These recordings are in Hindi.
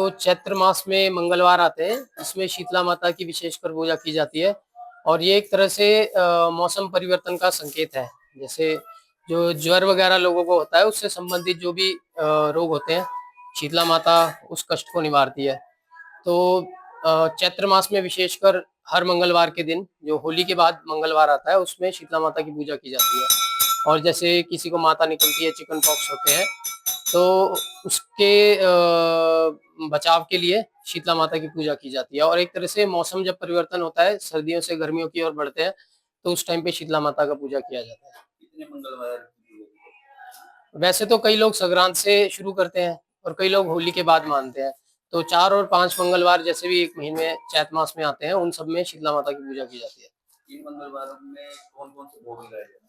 जो चैत्र मास में मंगलवार आते हैं, इसमें शीतला माता की विशेषकर पूजा की जाती है और ये एक तरह से मौसम परिवर्तन का संकेत है। जैसे जो ज्वर वगैरह लोगों को होता है, उससे संबंधित जो भी रोग होते हैं, शीतला माता उस कष्ट को निवारती है। तो चैत्र मास में विशेषकर हर मंगलवार के दिन, जो होली के बाद मंगलवार आता है, उसमें शीतला माता की पूजा की जाती है। और जैसे किसी को माता निकलती है, चिकन पॉक्स होते हैं, तो उसके बचाव के लिए शीतला माता की पूजा की जाती है। और एक तरह से मौसम जब परिवर्तन होता है, सर्दियों से गर्मियों की ओर बढ़ते हैं, तो उस टाइम पे शीतला माता का पूजा किया जाता है। कितने मंगलवार? वैसे तो कई लोग संक्रांत से शुरू करते हैं और कई लोग होली के बाद मानते हैं। तो 4 और 5 मंगलवार जैसे भी 1 महीने में चैत मास में आते हैं, उन सब में शीतला माता की पूजा की जाती है। इन मंगलवारों में कौन-कौन से भोग लगाए जाते हैं?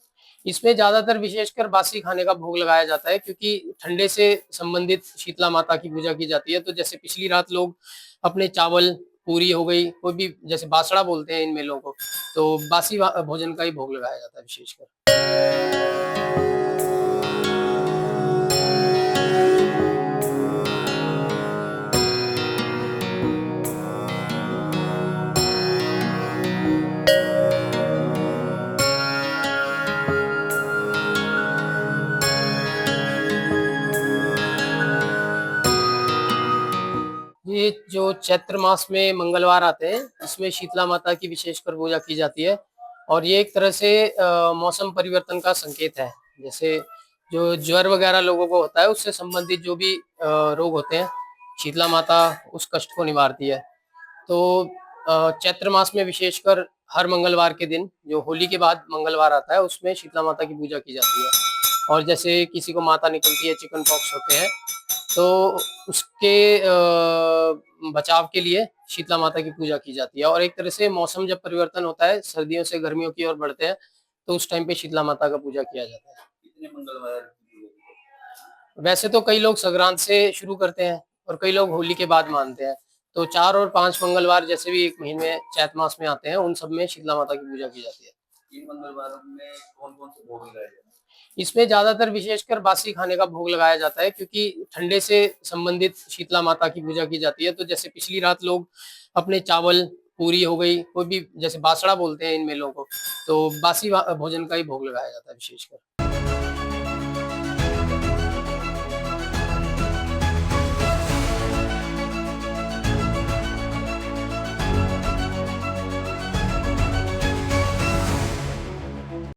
इसमें ज़्यादातर विशेषकर बासी खाने का भोग लगाया जाता है, क्योंकि ठंडे से संबंधित शीतला माता की पूजा की जाती है। तो जैसे पिछली रात लोग अपने चावल, पूरी हो गई, कोई भी जैसे बासड़ा बोलते हैं इन मेलों को, तो बासी भोजन का ही भोग लगाया जाता है विशेषकर। ये जो चैत्र मास में मंगलवार आते हैं, इसमें शीतला माता की विशेषकर पूजा की जाती है और ये एक तरह से मौसम परिवर्तन का संकेत है। जैसे जो ज्वर वगैरह लोगों को होता है, उससे संबंधित जो भी रोग होते हैं, शीतला माता उस कष्ट को निवारती है। तो चैत्र मास में विशेषकर हर मंगलवार के दिन, जो होली के बाद मंगलवार आता है, उसमें शीतला माता की पूजा की जाती है। और जैसे किसी को माता निकलती है, चिकन पॉक्स होते हैं, तो उसके बचाव के लिए शीतला माता की पूजा की जाती है। और एक तरह से मौसम जब परिवर्तन होता है, सर्दियों से गर्मियों की ओर बढ़ते हैं, तो उस टाइम पे शीतला माता का पूजा किया जाता है। कितने मंगलवार? वैसे तो कई लोग संक्रांत से शुरू करते हैं और कई लोग होली के बाद मानते हैं। तो 4 और 5 मंगलवार जैसे भी 1 महीने में चैत मास में आते हैं, उन सब में शीतला माता की पूजा की जाती है। इन मंगलवारों में कौन-कौन से भोग लगाए जाते हैं? इसमें ज़्यादातर विशेषकर बासी खाने का भोग लगाया जाता है, क्योंकि ठंडे से संबंधित शीतला माता की पूजा की जाती है। तो जैसे पिछली रात लोग अपने चावल, पूरी हो गई, कोई भी जैसे बासड़ा बोलते हैं इन मेलों को, तो बासी भोजन का ही भोग लगाया जाता है विशेषकर।